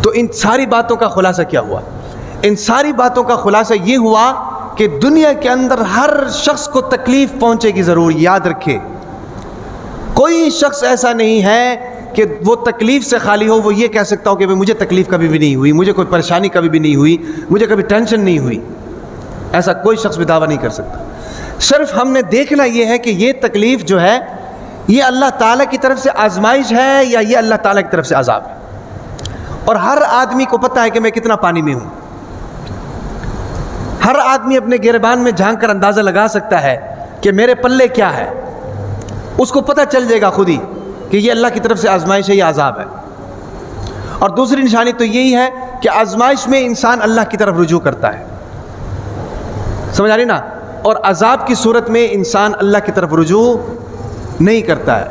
تو ان ساری باتوں کا خلاصہ کیا ہوا؟ ان ساری باتوں کا خلاصہ یہ ہوا کہ دنیا کے اندر ہر شخص کو تکلیف پہنچے گی ضرور. یاد رکھے کوئی شخص ایسا نہیں ہے کہ وہ تکلیف سے خالی ہو, وہ یہ کہہ سکتا ہو کہ مجھے تکلیف کبھی بھی نہیں ہوئی, مجھے کوئی پریشانی کبھی بھی نہیں ہوئی, مجھے کبھی ٹینشن نہیں ہوئی. ایسا کوئی شخص بھی دعویٰ نہیں کر سکتا. صرف ہم نے دیکھنا یہ ہے کہ یہ تکلیف جو ہے یہ اللہ تعالیٰ کی طرف سے آزمائش ہے یا یہ اللہ تعالیٰ کی طرف سے عذاب ہے. اور ہر آدمی کو پتہ ہے کہ میں کتنا پانی میں ہوں. ہر آدمی اپنے گریبان میں جھانک کر اندازہ لگا سکتا ہے کہ میرے پلے کیا ہے. اس کو پتہ چل جائے گا خود ہی کہ یہ اللہ کی طرف سے آزمائش ہے, یہ عذاب ہے. اور دوسری نشانی تو یہی ہے کہ آزمائش میں انسان اللہ کی طرف رجوع کرتا ہے. سمجھ آ رہی نا؟ اور عذاب کی صورت میں انسان اللہ کی طرف رجوع نہیں کرتا ہے.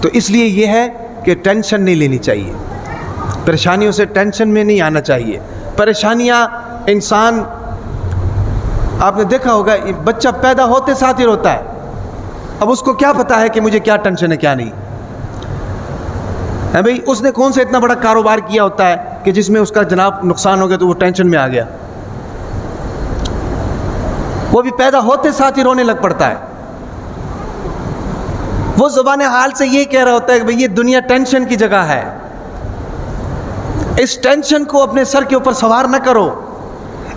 تو اس لیے یہ ہے کہ ٹینشن نہیں لینی چاہیے, پریشانیوں سے ٹینشن میں نہیں آنا چاہیے. پریشانیاں انسان, آپ نے دیکھا ہوگا بچہ پیدا ہوتے ساتھ ہی روتا ہے. اب اس کو کیا پتا ہے کہ مجھے کیا ٹینشن ہے کیا نہیں ہے بھئی. اس نے کون سا اتنا بڑا کاروبار کیا ہوتا ہے کہ جس میں اس کا جناب نقصان ہو گیا تو وہ ٹینشن میں آ گیا. وہ بھی پیدا ہوتے ساتھ ہی رونے لگ پڑتا ہے. وہ زبان حال سے یہ کہہ رہا ہوتا ہے کہ بھئی یہ دنیا ٹینشن کی جگہ ہے. اس ٹینشن کو اپنے سر کے اوپر سوار نہ کرو,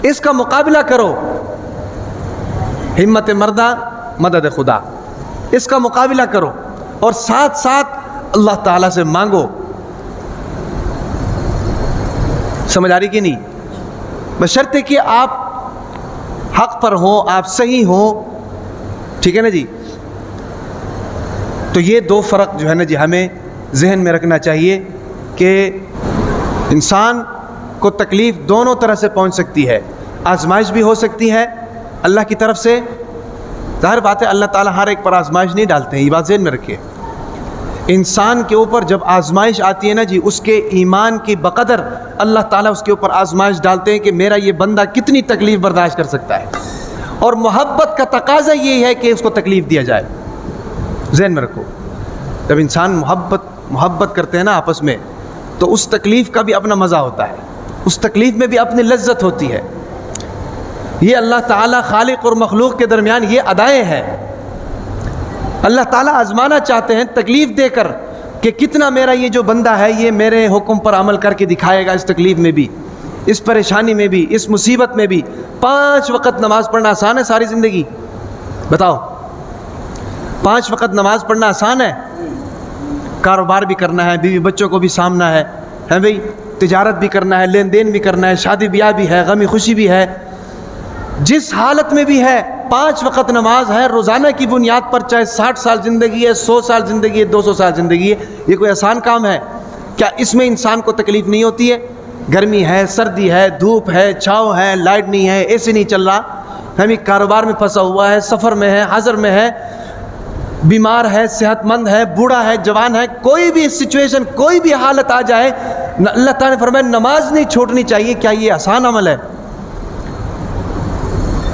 اس کا مقابلہ کرو. ہمت مردہ مدد خدا, اس کا مقابلہ کرو اور ساتھ ساتھ اللہ تعالیٰ سے مانگو. سمجھ آ رہی کہ نہیں؟ بشرطے کہ آپ حق پر ہوں, آپ صحیح ہوں. ٹھیک ہے نا جی؟ تو یہ دو فرق جو ہے نا جی ہمیں ذہن میں رکھنا چاہیے کہ انسان کو تکلیف دونوں طرح سے پہنچ سکتی ہے. آزمائش بھی ہو سکتی ہے اللہ کی طرف سے. ظاہر بات ہے اللہ تعالیٰ ہر ایک پر آزمائش نہیں ڈالتے ہیں, یہ بات ذہن میں رکھیے. انسان کے اوپر جب آزمائش آتی ہے نا جی, اس کے ایمان کی بقدر اللہ تعالیٰ اس کے اوپر آزمائش ڈالتے ہیں کہ میرا یہ بندہ کتنی تکلیف برداشت کر سکتا ہے. اور محبت کا تقاضا یہ ہے کہ اس کو تکلیف دیا جائے. ذہن میں رکھو, جب انسان محبت کرتے ہیں نا آپس میں, تو اس تکلیف کا بھی اپنا مزہ ہوتا ہے, اس تکلیف میں بھی اپنی لذت ہوتی ہے. یہ اللہ تعالیٰ خالق اور مخلوق کے درمیان یہ ادائیں ہیں. اللہ تعالیٰ آزمانا چاہتے ہیں تکلیف دے کر کہ کتنا میرا یہ جو بندہ ہے یہ میرے حکم پر عمل کر کے دکھائے گا. اس تکلیف میں بھی, اس پریشانی میں بھی, اس مصیبت میں بھی. 5 وقت نماز پڑھنا آسان ہے ساری زندگی؟ بتاؤ, 5 وقت نماز پڑھنا آسان ہے؟ کاروبار بھی کرنا ہے, بیوی بچوں کو بھی سامنا ہے بھئی, تجارت بھی کرنا ہے, لین دین بھی کرنا ہے, شادی بیاہ بھی ہے, غمی خوشی بھی ہے, جس حالت میں بھی ہے 5 وقت نماز ہے روزانہ کی بنیاد پر, چاہے 60 سال زندگی ہے, 100 سال زندگی ہے, 200 سال زندگی ہے. یہ کوئی آسان کام ہے کیا؟ اس میں انسان کو تکلیف نہیں ہوتی ہے؟ گرمی ہے, سردی ہے, دھوپ ہے, چھاؤں ہے, لائٹ نہیں ہے, اے سی نہیں چل رہا, ہمیں کاروبار میں پھنسا ہوا ہے, سفر میں ہے, حضر میں ہے, بیمار ہے, صحت مند ہے, بوڑھا ہے, جوان ہے, کوئی بھی سچویشن, کوئی بھی حالت آ جائے, اللہ تعالیٰ نے فرمایا نماز نہیں چھوڑنی چاہیے. کیا یہ آسان عمل ہے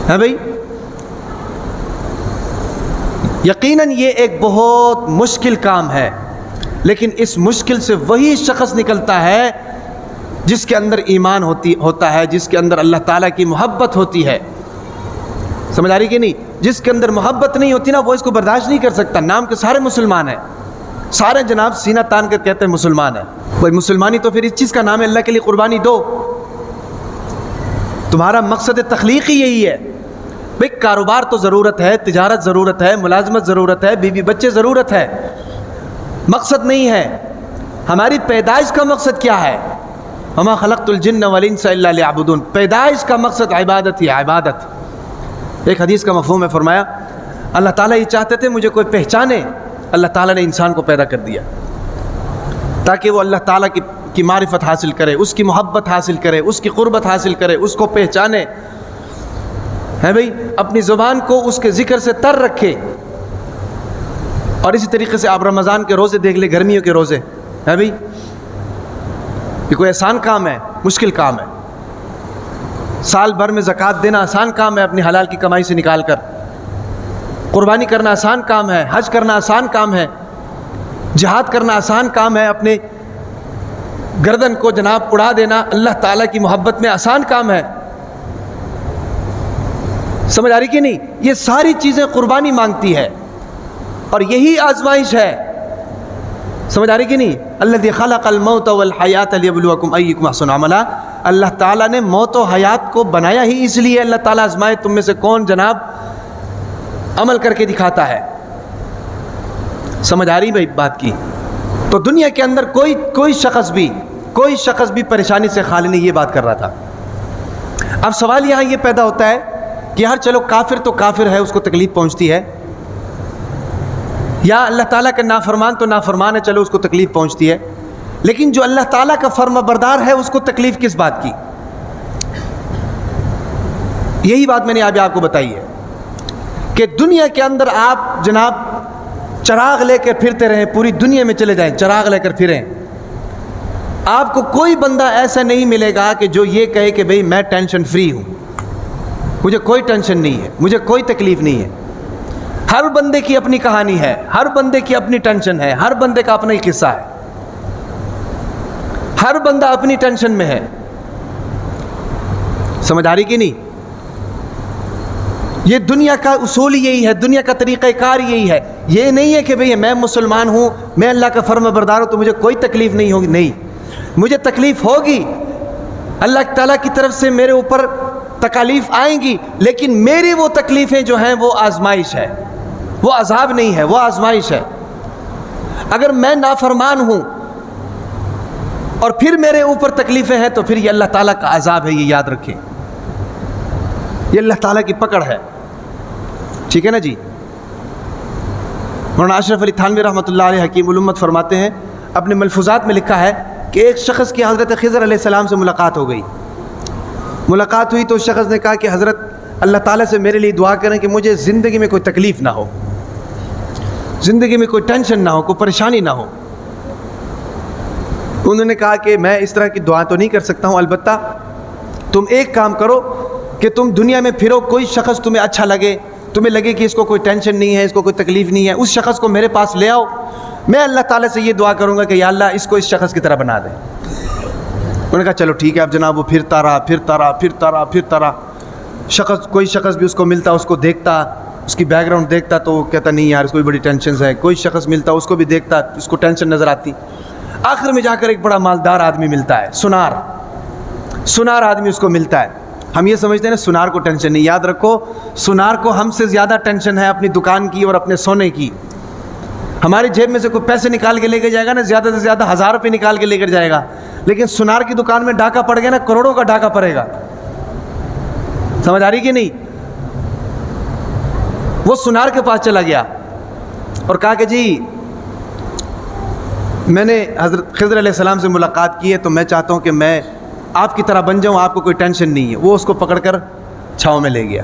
بھئی؟ یقیناً یہ ایک بہت مشکل کام ہے, لیکن اس مشکل سے وہی شخص نکلتا ہے جس کے اندر ایمان ہوتا ہے, جس کے اندر اللہ تعالیٰ کی محبت ہوتی ہے. سمجھ آ رہی کہ نہیں؟ جس کے اندر محبت نہیں ہوتی نا, وہ اس کو برداشت نہیں کر سکتا. نام کے سارے مسلمان ہیں, سارے جناب سینہ تان کر کہتے ہیں مسلمان ہیں. بھائی مسلمانی تو پھر اس چیز کا نام ہے اللہ کے لیے قربانی دو. تمہارا مقصد تخلیقی یہی ہے. بھئی کاروبار تو ضرورت ہے, تجارت ضرورت ہے, ملازمت ضرورت ہے, بیوی بچے ضرورت ہے, مقصد نہیں ہے. ہماری پیدائش کا مقصد کیا ہے؟ وما خلقت الجن والانس الا لیعبدون. پیدائش کا مقصد عبادت ہی ہے, عبادت. ایک حدیث کا مفہوم ہے, فرمایا اللہ تعالیٰ یہ چاہتے تھے مجھے کوئی پہچانے, اللہ تعالیٰ نے انسان کو پیدا کر دیا تاکہ وہ اللہ تعالیٰ کی معرفت حاصل کرے, اس کی محبت حاصل کرے, اس کی قربت حاصل کرے, اس کو پہچانے ہے بھئی, اپنی زبان کو اس کے ذکر سے تر رکھے. اور اسی طریقے سے آپ رمضان کے روزے دیکھ لیں, گرمیوں کے روزے ہے بھئی, یہ کوئی آسان کام ہے؟ مشکل کام ہے. سال بھر میں زکوٰۃ دینا آسان کام ہے اپنی حلال کی کمائی سے نکال کر. قربانی کرنا آسان کام ہے, حج کرنا آسان کام ہے, جہاد کرنا آسان کام ہے اپنے گردن کو جناب اڑا دینا اللہ تعالیٰ کی محبت میں آسان کام ہے. سمجھ آ رہی کہ نہیں؟ یہ ساری چیزیں قربانی مانگتی ہے اور یہی آزمائش ہے. سمجھ آ رہی کہ نہیں؟ الذی خلق الموت والحیات لیبلوکم ایکم احسن عملا. اللہ تعالیٰ نے موت و حیات کو بنایا ہی اس لیے اللہ تعالیٰ آزمائے تم میں سے کون جناب عمل کر کے دکھاتا ہے. سمجھ آ رہی بھائی بات کی؟ تو دنیا کے اندر کوئی شخص بھی پریشانی سے خالی نہیں، یہ بات کر رہا تھا. اب سوال یہاں یہ پیدا ہوتا ہے کہ یار چلو کافر تو کافر ہے، اس کو تکلیف پہنچتی ہے، یا اللہ تعالیٰ کا نافرمان تو نافرمان ہے، چلو اس کو تکلیف پہنچتی ہے، لیکن جو اللہ تعالیٰ کا فرما بردار ہے اس کو تکلیف کس بات کی؟ یہی بات میں نے ابھی آپ کو بتائی ہے کہ دنیا کے اندر آپ جناب چراغ لے کر پھرتے رہیں، پوری دنیا میں چلے جائیں چراغ لے کر پھریں، آپ کو کوئی بندہ ایسا نہیں ملے گا کہ جو یہ کہے کہ بھئی میں ٹینشن فری ہوں، مجھے کوئی ٹینشن نہیں ہے، مجھے کوئی تکلیف نہیں ہے. ہر بندے کی اپنی کہانی ہے، ہر بندے کی اپنی ٹینشن ہے، ہر بندے کا اپنا ہی قصہ ہے، ہر بندہ اپنی ٹینشن میں ہے. سمجھ آ رہی کہ نہیں؟ یہ دنیا کا اصول یہی ہے، دنیا کا طریقہ کار یہی ہے. یہ نہیں ہے کہ بھئی میں مسلمان ہوں، میں اللہ کا فرما بردار ہوں تو مجھے کوئی تکلیف نہیں ہوگی. نہیں، مجھے تکلیف ہوگی، اللہ تعالیٰ کی طرف سے میرے اوپر تکالیف آئیں گی، لیکن میری وہ تکلیفیں جو ہیں وہ آزمائش ہے، وہ عذاب نہیں ہے، وہ آزمائش ہے. اگر میں نافرمان ہوں اور پھر میرے اوپر تکلیفیں ہیں تو پھر یہ اللہ تعالیٰ کا عذاب ہے، یہ یاد رکھیں، یہ اللہ تعالیٰ کی پکڑ ہے. ٹھیک ہے نا جی؟ مولانا اشرف علی تھانوی رحمۃ اللہ علیہ حکیم الامت فرماتے ہیں، اپنے ملفوظات میں لکھا ہے کہ ایک شخص کی حضرت خضر علیہ السلام سے ملاقات ہو گئی. ملاقات ہوئی تو اس شخص نے کہا کہ حضرت اللہ تعالیٰ سے میرے لیے دعا کریں کہ مجھے زندگی میں کوئی تکلیف نہ ہو، زندگی میں کوئی ٹینشن نہ ہو، کوئی پریشانی نہ ہو. انہوں نے کہا کہ میں اس طرح کی دعا تو نہیں کر سکتا ہوں، البتہ تم ایک کام کرو کہ تم دنیا میں پھرو، کوئی شخص تمہیں اچھا لگے، تمہیں لگے کہ اس کو کوئی ٹینشن نہیں ہے، اس کو کوئی تکلیف نہیں ہے، اس شخص کو میرے پاس لے آؤ، میں اللہ تعالیٰ سے یہ دعا کروں گا کہ یا اللہ اس کو اس شخص کی طرح بنا دے. انہوں نے کہا چلو ٹھیک ہے. اب جناب وہ پھرتا رہا، کوئی شخص بھی اس کو ملتا، اس کو دیکھتا، اس کی بیک گراؤنڈ دیکھتا تو وہ کہتا نہیں یار اس کو بھی بڑی ٹینشنز ہے. کوئی شخص ملتا، اس کو بھی دیکھتا، اس کو ٹینشن نظر آتی. آخر میں جا کر ایک بڑا مالدار آدمی ملتا ہے، سنار آدمی اس کو ملتا ہے. ہم یہ سمجھتے ہیں نا سنار کو ٹینشن نہیں، یاد رکھو سنار کو ہم سے زیادہ ٹینشن ہے اپنی دکان کی اور اپنے سونے کی. ہماری جیب میں سے کوئی پیسے نکال کے لے کے جائے گا نا، زیادہ سے زیادہ 1000 روپے نکال کے لے کر جائے گا، لیکن سنار کی دکان میں ڈاکہ پڑ گیا نا، کروڑوں کا ڈاکہ پڑے گا. سمجھ آ رہی کہ نہیں؟ وہ سنار کے پاس چلا گیا اور کہا کہ جی میں نے حضرت خضر علیہ السلام سے ملاقات کی ہے تو میں چاہتا ہوں کہ میں آپ کی طرح بن جاؤں، آپ کو کوئی ٹینشن نہیں ہے. وہ اس کو پکڑ کر چھاؤں میں لے گیا،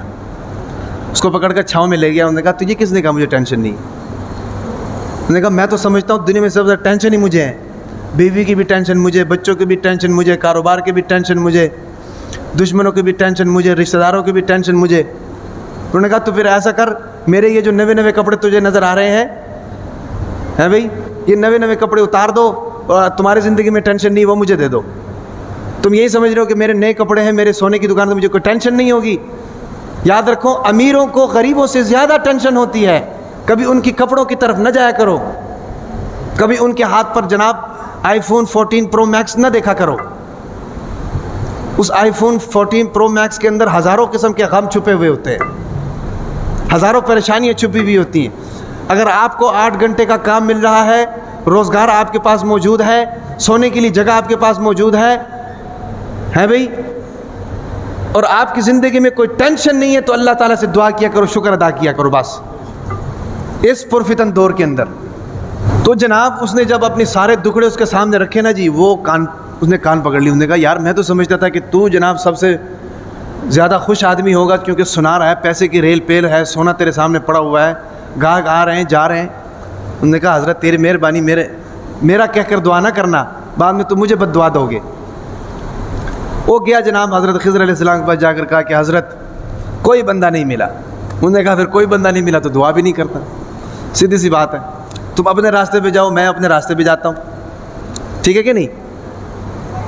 انہوں نے کہا تجھے کس نے کہا مجھے ٹینشن نہیں؟ انہوں نے کہا میں تو سمجھتا ہوں دنیا میں سب سے زیادہ ٹینشن ہی مجھے ہے، بیوی کی بھی ٹینشن مجھے، بچوں کی بھی ٹینشن مجھے، کاروبار کی بھی ٹینشن مجھے، دشمنوں کی بھی ٹینشن مجھے، رشتہ داروں کی بھی ٹینشن مجھے. انہوں نے کہا تو پھر ایسا کر، میرے یہ جو نئے کپڑے تجھے نظر آ رہے ہیں بھائی، یہ نئے کپڑے اتار دو اور تمہاری زندگی میں ٹینشن نہیں وہ مجھے دے دو. تم یہی سمجھ رہے ہو کہ میرے نئے کپڑے ہیں، میرے سونے کی دکان سے مجھے کوئی ٹینشن نہیں ہوگی. یاد رکھو امیروں کو غریبوں سے زیادہ ٹینشن ہوتی ہے. کبھی ان کی کپڑوں کی طرف نہ جایا کرو، کبھی ان کے ہاتھ پر جناب آئی فون 14 پرو میکس نہ دیکھا کرو. اس آئی فون 14 پرو میکس کے اندر ہزاروں قسم کے غم چھپے ہوئے ہوتے ہیں، ہزاروں پریشانیاں چھپی ہوئی ہوتی ہیں. اگر آپ کو 8 گھنٹے کا کام مل رہا ہے، روزگار آپ کے پاس موجود ہے، سونے کے لیے جگہ آپ کے پاس موجود ہے بھائی، اور آپ کی زندگی میں کوئی ٹینشن نہیں ہے تو اللہ تعالیٰ سے دعا کیا کرو، شکر ادا کیا کرو بس اس پرفتن دور کے اندر. تو جناب اس نے جب اپنے سارے دکھڑے اس کے سامنے رکھے نا جی، اس نے کان پکڑ لی. اس نے کہا یار میں تو سمجھتا تھا کہ تو جناب سب سے زیادہ خوش آدمی ہوگا کیونکہ سنا رہا ہے، پیسے کی ریل پیل ہے، سونا تیرے سامنے پڑا ہوا ہے، گاہک آ رہے ہیں جا رہے ہیں. انہوں نے کہا حضرت تیری مہربانی، میرا کہہ کر دعا نہ کرنا، بعد میں تم مجھے بد دعا دو گے. وہ گیا جناب حضرت خضر علیہ السلام کے پاس جا کر کہا کہ حضرت کوئی بندہ نہیں ملا. انہوں نے کہا پھر کوئی بندہ نہیں ملا تو دعا بھی نہیں کرتا، سیدھی سی بات ہے. تم اپنے راستے پہ جاؤ، میں اپنے راستے پہ جاتا ہوں، ٹھیک ہے کہ نہیں؟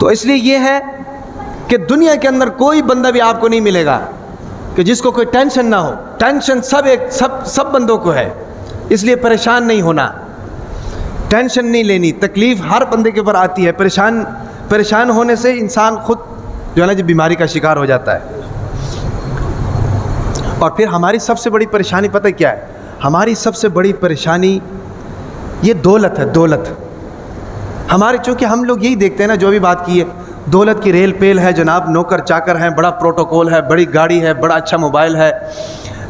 تو اس لیے یہ ہے کہ دنیا کے اندر کوئی بندہ بھی آپ کو نہیں ملے گا کہ جس کو کوئی ٹینشن نہ ہو. ٹینشن سب بندوں کو ہے، اس لیے پریشان نہیں ہونا، ٹینشن نہیں لینی. تکلیف ہر بندے کے اوپر آتی ہے. پریشان ہونے سے انسان خود جو ہے نا بیماری کا شکار ہو جاتا ہے. اور پھر ہماری سب سے بڑی پریشانی پتہ کیا ہے؟ ہماری سب سے بڑی پریشانی یہ دولت ہے. دولت ہمارے، چونکہ ہم لوگ یہی دیکھتے ہیں نا، جو بھی بات کی ہے، دولت کی ریل پیل ہے جناب، نوکر چاکر ہیں، بڑا پروٹوکول ہے، بڑی گاڑی ہے، بڑا اچھا موبائل ہے،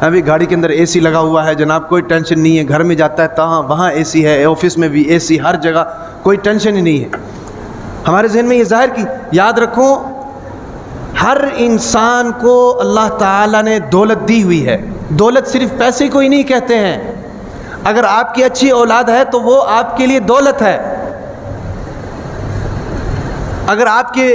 ابھی گاڑی کے اندر اے سی لگا ہوا ہے جناب، کوئی ٹینشن نہیں ہے. گھر میں جاتا ہے تہاں وہاں اے سی ہے، آفس میں بھی اے سی، ہر جگہ کوئی ٹینشن ہی نہیں ہے. ہمارے ذہن میں یہ ظاہر کی یاد رکھو، ہر انسان کو اللہ تعالیٰ نے دولت دی ہوئی ہے. دولت صرف پیسے کو ہی نہیں کہتے ہیں. اگر آپ کی اچھی اولاد ہے تو وہ آپ کے لیے دولت ہے. اگر آپ کے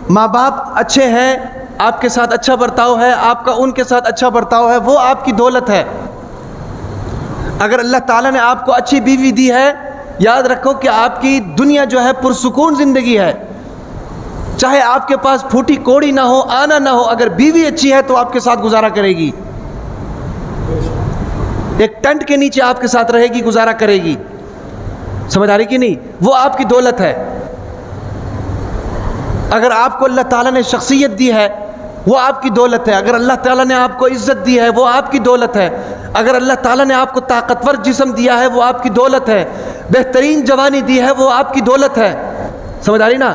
ماں باپ اچھے ہیں، آپ کے ساتھ اچھا برتاؤ ہے، آپ کا ان کے ساتھ اچھا برتاؤ ہے، وہ آپ کی دولت ہے. اگر اللہ تعالیٰ نے آپ کو اچھی بیوی دی ہے، یاد رکھو کہ آپ کی دنیا جو ہے پرسکون زندگی ہے. چاہے آپ کے پاس پھوٹی کوڑی نہ ہو، آنا نہ ہو، اگر بیوی اچھی ہے تو آپ کے ساتھ گزارا کرے گی. ایک ٹینٹ کے نیچے آپ کے ساتھ رہے گی، گزارا کرے گی. سمجھ آ رہی کہ نہیں؟ وہ آپ کی دولت ہے. اگر آپ کو اللہ تعالیٰ نے شخصیت دی ہے، وہ آپ کی دولت ہے. اگر اللہ تعالیٰ نے آپ کو عزت دی ہے، وہ آپ کی دولت ہے. اگر اللہ تعالیٰ نے آپ کو طاقتور جسم دیا ہے، وہ آپ کی دولت ہے. بہترین جوانی دی ہے، وہ آپ کی دولت ہے. سمجھ آ رہی نا؟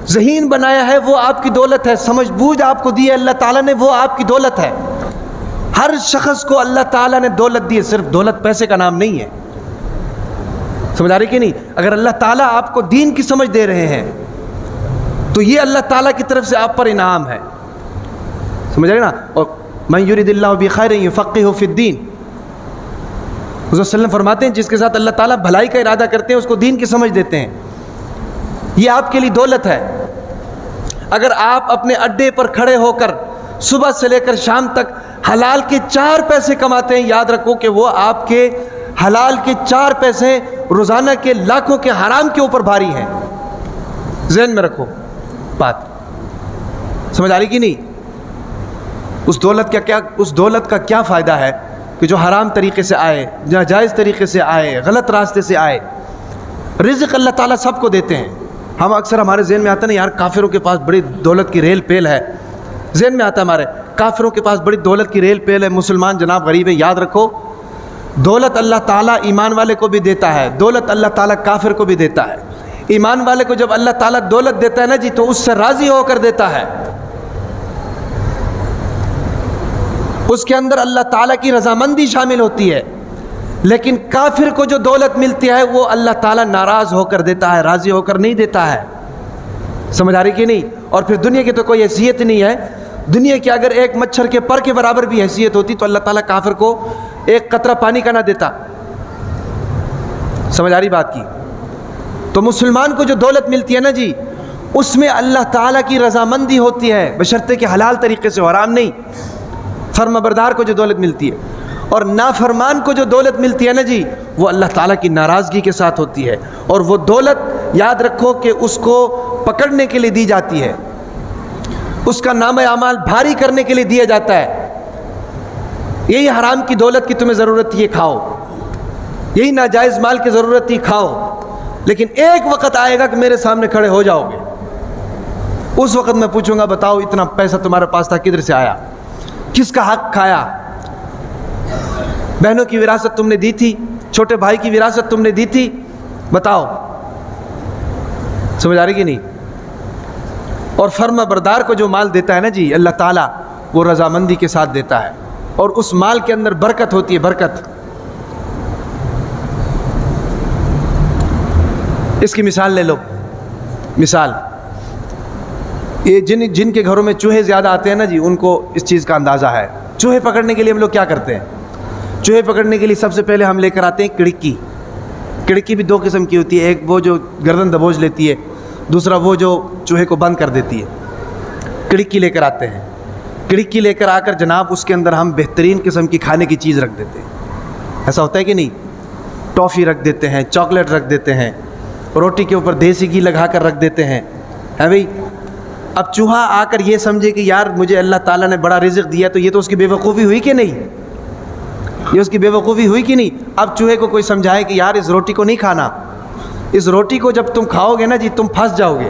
ذہین بنایا ہے، وہ آپ کی دولت ہے. سمجھ بوجھ آپ کو دی ہے اللہ تعالیٰ نے، وہ آپ کی دولت ہے. ہر شخص کو اللہ تعالیٰ نے دولت دی ہے. صرف دولت پیسے کا نام نہیں ہے. سمجھ آ رہی کہ نہیں؟ اگر اللہ تعالیٰ آپ کو دین کی سمجھ دے رہے ہیں تو یہ اللہ تعالیٰ کی طرف سے آپ پر انعام ہے. سمجھ رہے نا؟ اور من یرید اللہ بخیر یفقہہ فی الدین، حضور صلی اللہ علیہ وسلم فرماتے ہیں جس کے ساتھ اللہ تعالیٰ بھلائی کا ارادہ کرتے ہیں اس کو دین کی سمجھ دیتے ہیں. یہ آپ کے لیے دولت ہے. اگر آپ اپنے اڈے پر کھڑے ہو کر صبح سے لے کر شام تک حلال کے 4 پیسے کماتے ہیں، یاد رکھو کہ وہ آپ کے حلال کے 4 پیسے روزانہ کے لاکھوں کے حرام کے اوپر بھاری ہیں. ذہن میں رکھو بات. سمجھ آ رہی کہ نہیں؟ اس دولت کا کیا فائدہ ہے کہ جو حرام طریقے سے آئے، ناجائز طریقے سے آئے، غلط راستے سے آئے. رزق اللہ تعالیٰ سب کو دیتے ہیں. ہم اکثر ہمارے ذہن میں آتا ہے نا، یار کافروں کے پاس بڑی دولت کی ریل پیل ہے. ذہن میں آتا ہے ہمارے کافروں کے پاس بڑی دولت کی ریل پیل ہے، مسلمان جناب غریب ہے. یاد رکھو، دولت اللہ تعالیٰ ایمان والے کو بھی دیتا ہے، دولت اللہ تعالیٰ کافر کو بھی دیتا ہے. ایمان والے کو جب اللہ تعالیٰ دولت دیتا ہے نا جی، تو اس سے راضی ہو کر دیتا ہے. اس کے اندر اللہ تعالیٰ کی رضامندی شامل ہوتی ہے. لیکن کافر کو جو دولت ملتی ہے وہ اللہ تعالیٰ ناراض ہو کر دیتا ہے، راضی ہو کر نہیں دیتا ہے. سمجھ آ رہی کہ نہیں؟ اور پھر دنیا کی تو کوئی حیثیت نہیں ہے. دنیا کی اگر ایک مچھر کے پر کے برابر بھی حیثیت ہوتی تو اللہ تعالیٰ کافر کو ایک قطرہ پانی کا نہ دیتا. سمجھ آ رہی بات کی؟ تو مسلمان کو جو دولت ملتی ہے نا جی، اس میں اللہ تعالیٰ کی رضامندی ہوتی ہے، بشرطے کہ حلال طریقے سے، حرام نہیں. فرما بردار کو جو دولت ملتی ہے، اور نافرمان کو جو دولت ملتی ہے نا جی، وہ اللہ تعالیٰ کی ناراضگی کے ساتھ ہوتی ہے. اور وہ دولت یاد رکھو کہ اس کو پکڑنے کے لیے دی جاتی ہے، اس کا نام اعمال بھاری کرنے کے لیے دیا جاتا ہے. یہی حرام کی دولت کی تمہیں ضرورت تھی، یہ کھاؤ. یہی ناجائز مال کی ضرورت تھی، کھاؤ. لیکن ایک وقت آئے گا کہ میرے سامنے کھڑے ہو جاؤ گے. اس وقت میں پوچھوں گا، بتاؤ اتنا پیسہ تمہارے پاس تھا کدھر سے آیا؟ کس کا حق کھایا؟ بہنوں کی وراثت تم نے دی تھی، چھوٹے بھائی کی وراثت تم نے دی تھی، بتاؤ. سمجھ آ رہی کہ نہیں؟ اور فرما بردار کو جو مال دیتا ہے نا جی اللہ تعالیٰ، وہ رضامندی کے ساتھ دیتا ہے، اور اس مال کے اندر برکت ہوتی ہے، برکت. اس کی مثال لے لو. مثال یہ جن کے گھروں میں چوہے زیادہ آتے ہیں نا جی، ان کو اس چیز کا اندازہ ہے. چوہے پکڑنے کے لیے ہم لوگ کیا کرتے ہیں؟ چوہے پکڑنے کے لیے سب سے پہلے ہم لے کر آتے ہیں کڑکی. کڑکی بھی 2 قسم کی ہوتی ہے، ایک وہ جو گردن دبوچ لیتی ہے، دوسرا وہ جو چوہے کو بند کر دیتی ہے. کڑکی لے کر آتے ہیں. کڑکی لے کر آ کر جناب اس کے اندر ہم بہترین قسم کی کھانے کی چیز رکھ دیتے ہیں. ایسا ہوتا ہے کہ نہیں؟ ٹافی رکھ دیتے ہیں، چاکلیٹ رکھ دیتے ہیں، روٹی کے اوپر دیسی گھی لگا کر رکھ دیتے ہیں. ہے بھائی. اب چوہا آ کر یہ سمجھے کہ یار مجھے اللہ تعالیٰ نے بڑا رزق دیا، تو یہ تو اس کی بے وقوفی ہوئی کہ نہیں؟ یہ اس کی بے وقوفی ہوئی کہ نہیں؟ اب چوہے کو کوئی سمجھائے کہ یار اس روٹی کو نہیں کھانا، اس روٹی کو جب تم کھاؤ گے نا جی تم پھنس جاؤ گے،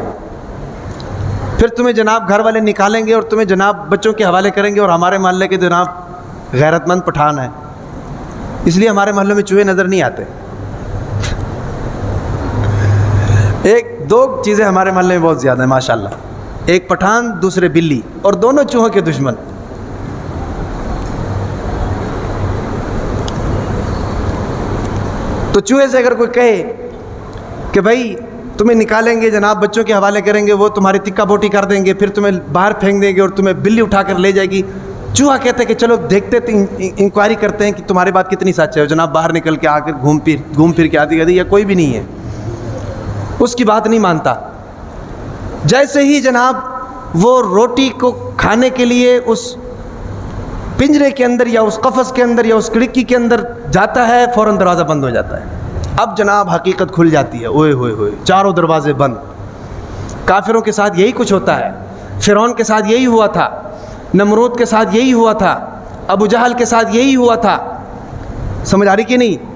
پھر تمہیں جناب گھر والے نکالیں گے اور تمہیں جناب بچوں کے حوالے کریں گے، اور ہمارے محلے کے جناب غیرت مند پٹھان ہیں، اس لیے ہمارے محلوں میں چوہے نظر نہیں آتے. ایک دو چیزیں ہمارے محلے میں بہت زیادہ ہیں ماشاءاللہ، ایک پٹھان دوسرے بلی، اور دونوں چوہوں کے دشمن. تو چوہے سے اگر کوئی کہے کہ بھائی تمہیں نکالیں گے جناب بچوں کے حوالے کریں گے، وہ تمہاری تکا بوٹی کر دیں گے، پھر تمہیں باہر پھینک دیں گے اور تمہیں بلی اٹھا کر لے جائے گی. چوہا کہتے ہیں کہ چلو دیکھتے انکوائری کرتے ہیں کہ تمہاری بات کتنی سچ ہے. جناب باہر نکل کے آ کر گھوم پھر کے آتی یا کوئی بھی نہیں ہے، اس کی بات نہیں مانتا. جیسے ہی جناب وہ روٹی کو کھانے کے لیے اس پنجرے کے اندر یا اس قفس کے اندر یا اس کھڑکی کے اندر جاتا ہے، فوراً دروازہ بند ہو جاتا ہے. اب جناب حقیقت کھل جاتی ہے، اوئے ہوئے ہوئے چاروں دروازے بند. کافروں کے ساتھ یہی کچھ ہوتا ہے، فرعون کے ساتھ یہی ہوا تھا، نمرود کے ساتھ یہی ہوا تھا، ابو جہل کے ساتھ یہی ہوا تھا. سمجھ آ رہی کہ نہیں؟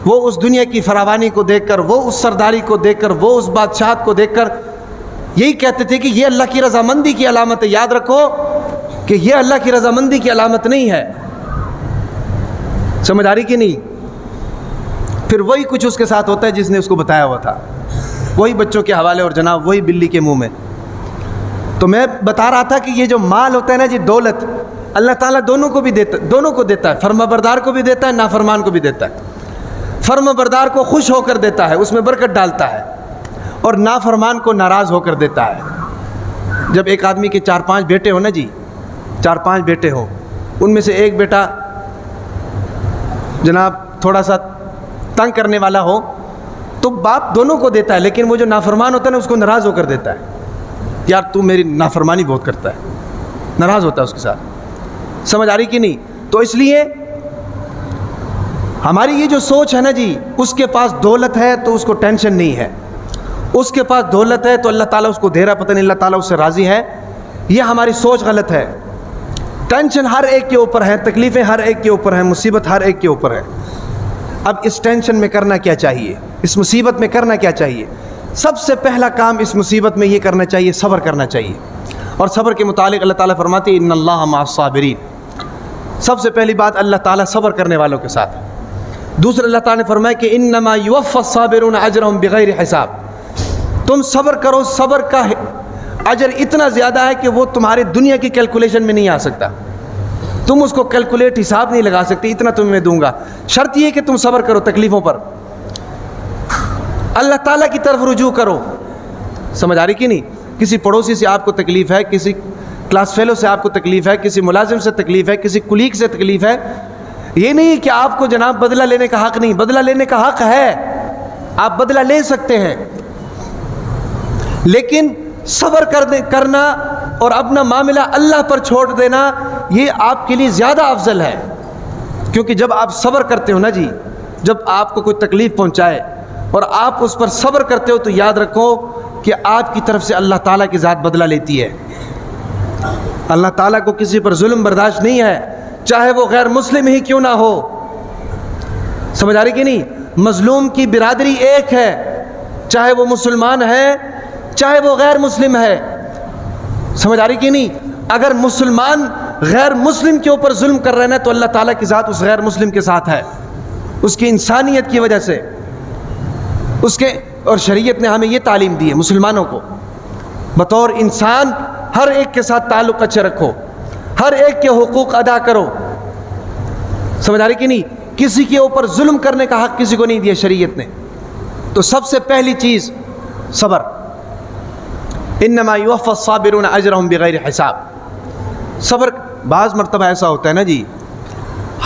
وہ اس دنیا کی فراوانی کو دیکھ کر، وہ اس سرداری کو دیکھ کر، وہ اس بادشاہت کو دیکھ کر یہی کہتے تھے کہ یہ اللہ کی رضامندی کی علامت ہے. یاد رکھو کہ یہ اللہ کی رضامندی کی علامت نہیں ہے. سمجھ آ رہی کہ نہیں؟ پھر وہی کچھ اس کے ساتھ ہوتا ہے جس نے اس کو بتایا ہوا تھا، وہی بچوں کے حوالے اور جناب وہی بلی کے منہ میں. تو میں بتا رہا تھا کہ یہ جو مال ہوتا ہے نا جی، دولت، اللہ تعالیٰ دونوں کو دیتا ہے، فرما بردار کو بھی دیتا ہے، نافرمان کو بھی دیتا ہے. فرما بردار کو خوش ہو کر دیتا ہے، اس میں برکت ڈالتا ہے، اور نافرمان کو ناراض ہو کر دیتا ہے. جب ایک آدمی کے 4-5 بیٹے ہو نا جی، 4-5 بیٹے ہو، ان میں سے ایک بیٹا جناب تھوڑا سا تنگ کرنے والا ہو تو باپ دونوں کو دیتا ہے، لیکن وہ جو نافرمان ہوتا ہے نا اس کو ناراض ہو کر دیتا ہے. یار تو میری نافرمانی بہت کرتا ہے، ناراض ہوتا ہے اس کے ساتھ. سمجھ آ رہی کہ نہیں؟ تو اس لیے ہماری یہ جو سوچ ہے نا جی، اس کے پاس دولت ہے تو اس کو ٹینشن نہیں ہے، اس کے پاس دولت ہے تو اللہ تعالیٰ اس کو دے رہا، پتہ نہیں اللہ تعالیٰ اس سے راضی ہے. یہ ہماری سوچ غلط ہے. ٹینشن ہر ایک کے اوپر ہے، تکلیفیں ہر ایک کے اوپر ہیں، مصیبت ہر ایک کے اوپر ہے. اب اس ٹینشن میں کرنا کیا چاہیے، اس مصیبت میں کرنا کیا چاہیے؟ سب سے پہلا کام اس مصیبت میں یہ کرنا چاہیے، صبر کرنا چاہیے. اور صبر کے متعلق اللہ تعالیٰ فرماتے ہیں ان اللہ مع الصابرین. سب سے پہلی بات اللہ تعالیٰ صبر کرنے والوں کے ساتھ ہے. دوسرا اللہ تعالیٰ نے فرمایا کہ انما یوفی الصابرون اجرهم بغیر حساب. تم صبر کرو، صبر کا اجر اتنا زیادہ ہے کہ وہ تمہارے دنیا کی کیلکولیشن میں نہیں آ سکتا، تم اس کو کیلکولیٹ حساب نہیں لگا سکتے، اتنا تمہیں میں دوں گا. شرط یہ کہ تم صبر کرو تکلیفوں پر، اللہ تعالیٰ کی طرف رجوع کرو. سمجھ آ رہی کہ نہیں؟ کسی پڑوسی سے آپ کو تکلیف ہے، کسی کلاس فیلو سے آپ کو تکلیف ہے، کسی ملازم سے تکلیف ہے، کسی کلیگ سے تکلیف ہے، یہ نہیں کہ آپ کو جناب بدلہ لینے کا حق نہیں، بدلہ لینے کا حق ہے، آپ بدلہ لے سکتے ہیں، لیکن صبر کرنا اور اپنا معاملہ اللہ پر چھوڑ دینا یہ آپ کے لیے زیادہ افضل ہے. کیونکہ جب آپ صبر کرتے ہو نا جی، جب آپ کو کوئی تکلیف پہنچائے اور آپ اس پر صبر کرتے ہو تو یاد رکھو کہ آپ کی طرف سے اللہ تعالیٰ کی ذات بدلہ لیتی ہے. اللہ تعالیٰ کو کسی پر ظلم برداشت نہیں ہے، چاہے وہ غیر مسلم ہی کیوں نہ ہو. سمجھ آ رہی کہ نہیں؟ مظلوم کی برادری ایک ہے، چاہے وہ مسلمان ہے چاہے وہ غیر مسلم ہے. سمجھ آ رہی کہ نہیں؟ اگر مسلمان غیر مسلم کے اوپر ظلم کر رہے ہیں تو اللہ تعالیٰ کی ذات اس غیر مسلم کے ساتھ ہے، اس کی انسانیت کی وجہ سے، اس کے. اور شریعت نے ہمیں یہ تعلیم دی ہے مسلمانوں کو، بطور انسان ہر ایک کے ساتھ تعلق اچھے رکھو، ہر ایک کے حقوق ادا کرو. سمجھ آ رہی کہ نہیں؟ کسی کے اوپر ظلم کرنے کا حق کسی کو نہیں دیا شریعت نے. تو سب سے پہلی چیز صبر. انما یوفی الصابرون اجرهم بغیر حساب. صبر بعض مرتبہ ایسا ہوتا ہے نا جی،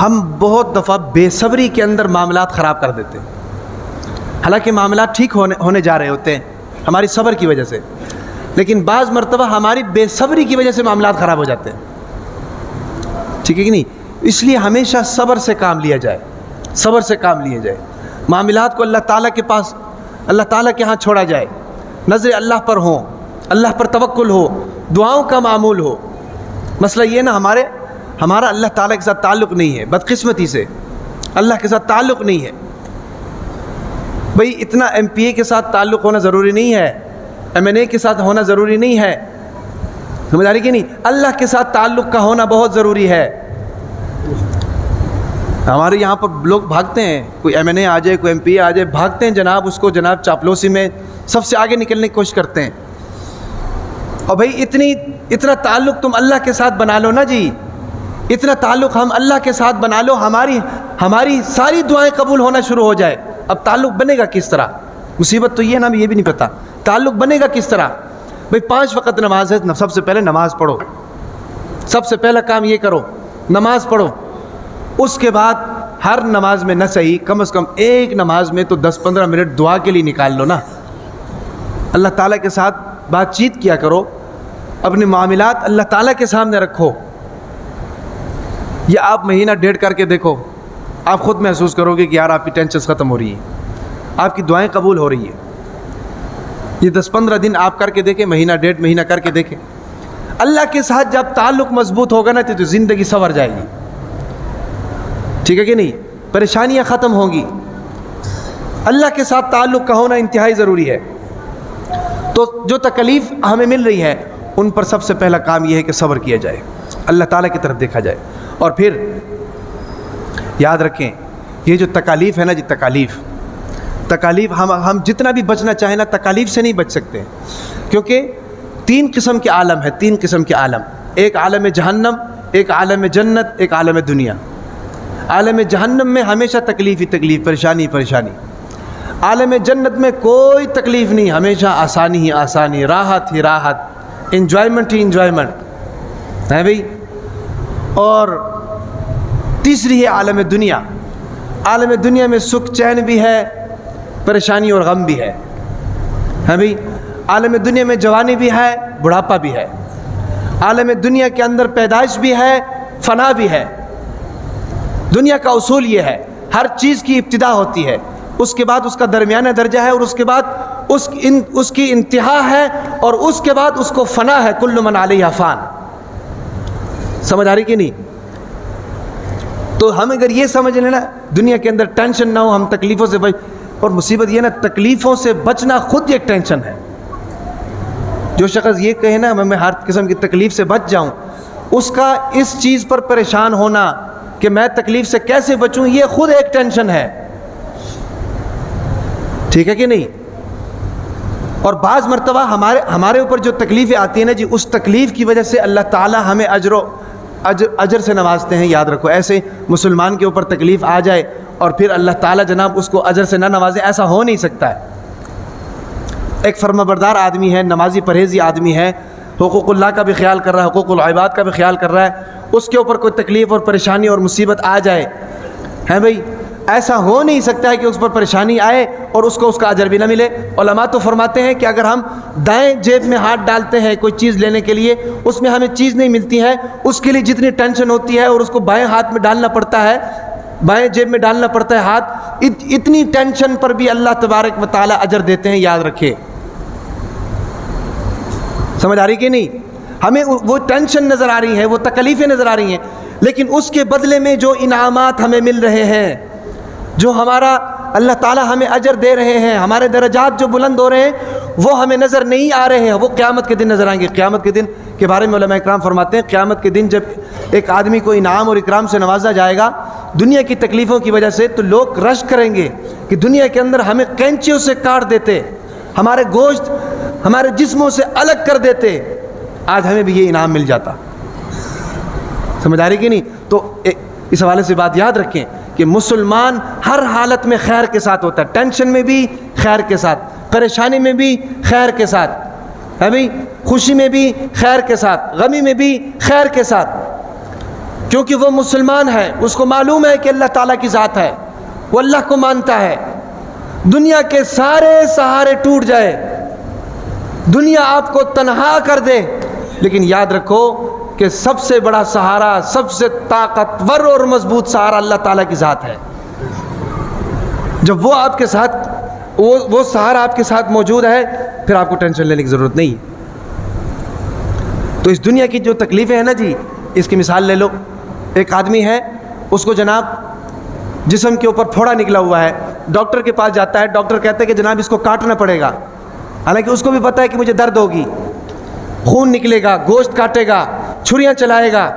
ہم بہت دفعہ بے صبری کے اندر معاملات خراب کر دیتے ہیں، حالانکہ معاملات ٹھیک ہونے جا رہے ہوتے ہیں ہماری صبر کی وجہ سے، لیکن بعض مرتبہ ہماری بے صبری کی وجہ سے معاملات خراب ہو جاتے ہیں. ٹھیک ہے کہ نہیں؟ اس لیے ہمیشہ صبر سے کام لیا جائے، صبر سے کام لیا جائے. معاملات کو اللہ تعالیٰ کے پاس، اللہ تعالیٰ کے ہاں چھوڑا جائے، نظر اللہ پر ہوں. اللہ پر توکل ہو، دعاؤں کا معمول ہو۔ مسئلہ یہ نا ہمارا اللہ تعالیٰ کے ساتھ تعلق نہیں ہے، بدقسمتی سے اللہ کے ساتھ تعلق نہیں ہے۔ بھئی اتنا ایم پی اے کے ساتھ تعلق ہونا ضروری نہیں ہے، ایم این اے کے ساتھ ہونا ضروری نہیں ہے، سمجھ آ رہی کہ نہیں؟ اللہ کے ساتھ تعلق کا ہونا بہت ضروری ہے۔ ہمارے یہاں پر لوگ بھاگتے ہیں، کوئی ایم این اے آ جائے، کوئی ایم پی اے آ جائے، بھاگتے ہیں جناب اس کو جناب چاپلوسی میں سب سے آگے نکلنے کی کوشش کرتے ہیں۔ اور بھئی اتنا تعلق تم اللہ کے ساتھ بنا لو نا جی، اتنا تعلق ہم اللہ کے ساتھ بنا لو، ہماری ساری دعائیں قبول ہونا شروع ہو جائے۔ اب تعلق بنے گا کس طرح؟ مصیبت تو یہ ہے نا، یہ بھی نہیں پتہ تعلق بنے گا کس طرح۔ بھئی 5 وقت نماز ہے، سب سے پہلے نماز پڑھو، سب سے پہلا کام یہ کرو نماز پڑھو۔ اس کے بعد ہر نماز میں نہ صحیح کم از کم ایک نماز میں تو 10-15 منٹ دعا کے لیے نکال لو نا، اللہ تعالیٰ کے ساتھ بات چیت کیا کرو، اپنے معاملات اللہ تعالیٰ کے سامنے رکھو۔ یہ آپ مہینہ ڈیڑھ کر کے دیکھو، آپ خود محسوس کرو گے کہ یار آپ کی ٹینشنز ختم ہو رہی ہیں، آپ کی دعائیں قبول ہو رہی ہیں۔ یہ 10-15 دن آپ کر کے دیکھیں، مہینہ ڈیڑھ مہینہ کر کے دیکھیں، اللہ کے ساتھ جب تعلق مضبوط ہوگا نا تو زندگی سنور جائے گی، ٹھیک ہے کہ نہیں؟ پریشانیاں ختم ہوں گی۔ اللہ کے ساتھ تعلق کا ہونا انتہائی ضروری ہے۔ تو جو تکلیف ہمیں مل رہی ہے ان پر سب سے پہلا کام یہ ہے کہ صبر کیا جائے، اللہ تعالیٰ کی طرف دیکھا جائے۔ اور پھر یاد رکھیں یہ جو تکالیف ہے نا جی، تکالیف ہم جتنا بھی بچنا چاہیں نا تکالیف سے نہیں بچ سکتے، کیونکہ 3 قسم کے عالم ہے، 3 قسم کے عالم، ایک عالم جہنم، ایک عالم جنت، ایک عالم دنیا۔ عالم جہنم میں ہمیشہ تکلیف ہی تکلیف، پریشانی پریشانی۔ عالم جنت میں کوئی تکلیف نہیں، ہمیشہ آسانی ہی آسانی، راحت ہی راحت، انجوائمنٹ ہی انجوائمنٹ ہے بھئی۔ اور تیسری ہے عالم دنیا۔ عالم دنیا میں سکھ چین بھی ہے، پریشانی اور غم بھی ہے بھئی۔ عالم دنیا میں جوانی بھی ہے، بڑھاپا بھی ہے۔ عالم دنیا کے اندر پیدائش بھی ہے، فنا بھی ہے۔ دنیا کا اصول یہ ہے، ہر چیز کی ابتدا ہوتی ہے، اس کے بعد اس کا درمیانہ درجہ ہے، اور اس کے بعد اس کی انتہا ہے، اور اس کے بعد اس کو فنا ہے۔ کل من علیہ فان، سمجھ آ رہی کہ نہیں؟ تو ہم اگر یہ سمجھ لینا دنیا کے اندر ٹینشن نہ ہو، ہم تکلیفوں سے اور مصیبت یہ نا تکلیفوں سے بچنا خود ایک ٹینشن ہے۔ جو شخص یہ کہے نا میں ہر قسم کی تکلیف سے بچ جاؤں، اس کا اس چیز پر پریشان ہونا کہ میں تکلیف سے کیسے بچوں، یہ خود ایک ٹینشن ہے، ٹھیک ہے کہ نہیں؟ اور بعض مرتبہ ہمارے اوپر جو تکلیفیں آتی ہیں نا جی، اس تکلیف کی وجہ سے اللہ تعالیٰ ہمیں اجر سے نوازتے ہیں۔ یاد رکھو، ایسے مسلمان کے اوپر تکلیف آ جائے اور پھر اللہ تعالیٰ جناب اس کو اجر سے نہ نوازے، ایسا ہو نہیں سکتا ہے۔ ایک فرمانبردار آدمی ہے، نمازی پرہیزی آدمی ہے، حقوق اللہ کا بھی خیال کر رہا ہے، حقوق العباد کا بھی خیال کر رہا ہے، اس کے اوپر کوئی تکلیف اور پریشانی اور مصیبت آ جائے ہے بھئی، ایسا ہو نہیں سکتا ہے کہ اس پر پریشانی آئے اور اس کو اس کا اجر بھی نہ ملے۔ علماء تو فرماتے ہیں کہ اگر ہم دائیں جیب میں ہاتھ ڈالتے ہیں کوئی چیز لینے کے لیے، اس میں ہمیں چیز نہیں ملتی ہے، اس کے لیے جتنی ٹینشن ہوتی ہے اور اس کو بائیں ہاتھ میں ڈالنا پڑتا ہے، بائیں جیب میں ڈالنا پڑتا ہے ہاتھ، اتنی ٹینشن پر بھی اللہ تبارک و تعالی اجر دیتے ہیں، یاد رکھے۔ سمجھ آ رہی کہ نہیں؟ ہمیں وہ ٹینشن نظر آ رہی ہے، وہ تکلیفیں نظر آ رہی ہیں، لیکن اس کے بدلے میں جو انعامات ہمیں مل رہے ہیں، جو ہمارا اللہ تعالیٰ ہمیں اجر دے رہے ہیں، ہمارے درجات جو بلند ہو رہے ہیں، وہ ہمیں نظر نہیں آ رہے ہیں، وہ قیامت کے دن نظر آئیں گے۔ قیامت کے دن کے بارے میں علماء اکرام فرماتے ہیں، قیامت کے دن جب ایک آدمی کو انعام اور اکرام سے نوازا جائے گا دنیا کی تکلیفوں کی وجہ سے، تو لوگ رش کریں گے کہ دنیا کے اندر ہمیں کینچیوں سے کاٹ دیتے، ہمارے گوشت ہمارے جسموں سے الگ کر دیتے، آج ہمیں بھی یہ انعام مل جاتا۔ سمجھ آ رہی کہ نہیں؟ تو اس حوالے سے بات یاد رکھیں کہ مسلمان ہر حالت میں خیر کے ساتھ ہوتا ہے، ٹینشن میں بھی خیر کے ساتھ، پریشانی میں بھی خیر کے ساتھ ہے بھئی، خوشی میں بھی خیر کے ساتھ، غمی میں بھی خیر کے ساتھ، کیونکہ وہ مسلمان ہے، اس کو معلوم ہے کہ اللہ تعالیٰ کی ذات ہے، وہ اللہ کو مانتا ہے۔ دنیا کے سارے سہارے ٹوٹ جائے، دنیا آپ کو تنہا کر دے، لیکن یاد رکھو کہ سب سے بڑا سہارا، سب سے طاقتور اور مضبوط سہارا اللہ تعالیٰ کی ذات ہے۔ جب وہ آپ کے ساتھ وہ سہارا آپ کے ساتھ موجود ہے، پھر آپ کو ٹینشن لینے کی ضرورت نہیں۔ تو اس دنیا کی جو تکلیفیں ہیں نا جی، اس کی مثال لے لو. ایک آدمی ہے، اس کو جناب جسم کے اوپر پھوڑا نکلا ہوا ہے، ڈاکٹر کے پاس جاتا ہے، ڈاکٹر کہتا ہے کہ جناب اس کو کاٹنا پڑے گا، حالانکہ اس کو بھی پتہ ہے کہ مجھے درد ہوگی، خون نکلے گا، گوشت کاٹے گا، چھریاں چلائے گا،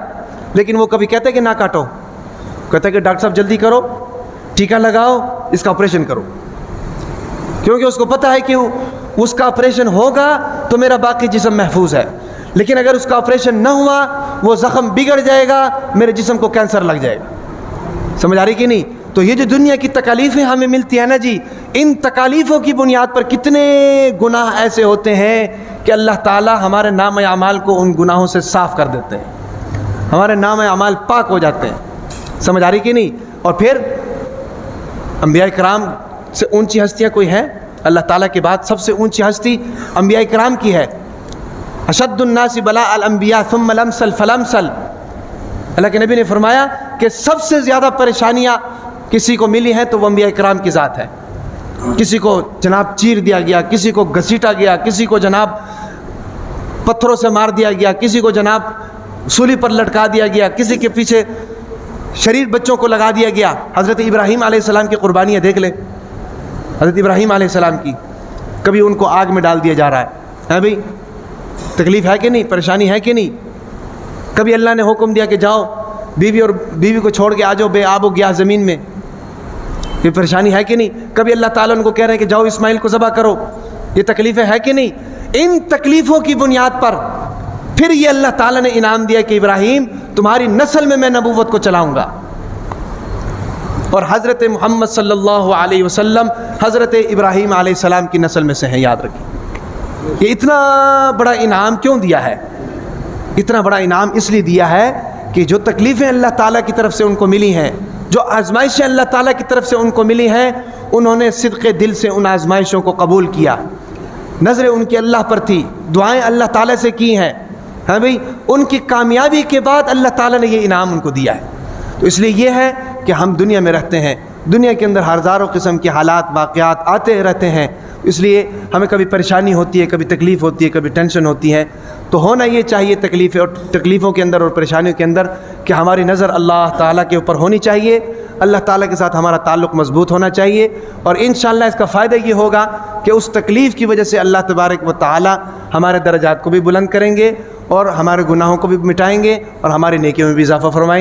لیکن وہ کبھی کہتا ہے کہ نہ کاٹو، کہتا ہے کہ ڈاکٹر صاحب جلدی کرو، ٹیکا لگاؤ، اس کا آپریشن کرو، کیونکہ اس کو پتہ ہے کہ اس کا آپریشن ہوگا تو میرا باقی جسم محفوظ ہے، لیکن اگر اس کا آپریشن نہ ہوا وہ زخم بگڑ جائے گا، میرے جسم کو کینسر لگ جائے گا. سمجھ آ رہی کہ نہیں؟ تو یہ جو دنیا کی تکالیفیں ہمیں ملتی ہیں نا جی، ان تکالیفوں کی بنیاد پر کتنے گناہ ایسے ہوتے ہیں کہ اللہ تعالیٰ ہمارے نام اعمال کو ان گناہوں سے صاف کر دیتے ہیں، ہمارے نام اعمال پاک ہو جاتے ہیں. سمجھ آ رہی کہ نہیں؟ اور پھر انبیاء کرام سے اونچی ہستیاں کوئی ہیں؟ اللہ تعالیٰ کے بعد سب سے اونچی ہستی انبیاء کرام کی ہے. اشد الناس بلاء الانبیاء ثم الامثل فالامثل. اللہ کے نبی نے فرمایا کہ سب سے زیادہ پریشانیاں کسی کو ملی ہیں تو وہ انبیاء کرام کی ذات ہے. کسی کو جناب چیر دیا گیا، کسی کو گھسیٹا گیا، کسی کو جناب پتھروں سے مار دیا گیا، کسی کو جناب سولی پر لٹکا دیا گیا، کسی کے پیچھے شریر بچوں کو لگا دیا گیا. حضرت ابراہیم علیہ السلام کی قربانیاں دیکھ لیں، حضرت ابراہیم علیہ السلام کی، کبھی ان کو آگ میں ڈال دیا جا رہا ہے بھئی، تکلیف ہے کہ نہیں، پریشانی ہے کہ نہیں؟ کبھی اللہ نے حکم دیا کہ جاؤ بیوی کو چھوڑ کے آ جاؤ بے آب و گیاہ زمین میں، یہ پریشانی ہے کہ نہیں؟ کبھی اللہ تعالیٰ ان کو کہہ رہے ہیں کہ جاؤ اسماعیل کو ذبح کرو، یہ تکلیفیں ہے کہ نہیں؟ ان تکلیفوں کی بنیاد پر پھر یہ اللہ تعالیٰ نے انعام دیا کہ ابراہیم تمہاری نسل میں نبوت کو چلاؤں گا. اور حضرت محمد صلی اللہ علیہ وسلم حضرت ابراہیم علیہ السلام کی نسل میں سے ہیں، یاد رکھیں. یہ اتنا بڑا انعام کیوں دیا ہے؟ اتنا بڑا انعام اس لیے دیا ہے کہ جو تکلیفیں اللہ تعالیٰ کی طرف سے ان کو ملی ہیں، جو آزمائشیں اللہ تعالیٰ کی طرف سے ان کو ملی ہیں، انہوں نے صدق دل سے ان آزمائشوں کو قبول کیا. نظریں ان کی اللہ پر تھی، دعائیں اللہ تعالیٰ سے کی ہیں، ہاں بھئی، ان کی کامیابی کے بعد اللہ تعالیٰ نے یہ انعام ان کو دیا ہے. تو اس لیے یہ ہے کہ ہم دنیا میں رہتے ہیں، دنیا کے اندر ہزاروں قسم کے حالات واقعات آتے رہتے ہیں، اس لیے ہمیں کبھی پریشانی ہوتی ہے، کبھی تکلیف ہوتی ہے، کبھی ٹینشن ہوتی ہے. تو ہونا یہ چاہیے تکلیفوں کے اندر اور پریشانیوں کے اندر کہ ہماری نظر اللہ تعالیٰ کے اوپر ہونی چاہیے، اللہ تعالیٰ کے ساتھ ہمارا تعلق مضبوط ہونا چاہیے، اور انشاءاللہ اس کا فائدہ یہ ہوگا کہ اس تکلیف کی وجہ سے اللہ تبارک و تعالیٰ ہمارے درجات کو بھی بلند کریں گے اور ہمارے گناہوں کو بھی مٹائیں گے اور ہماری نیکیوں میں بھی اضافہ فرمائیں گے.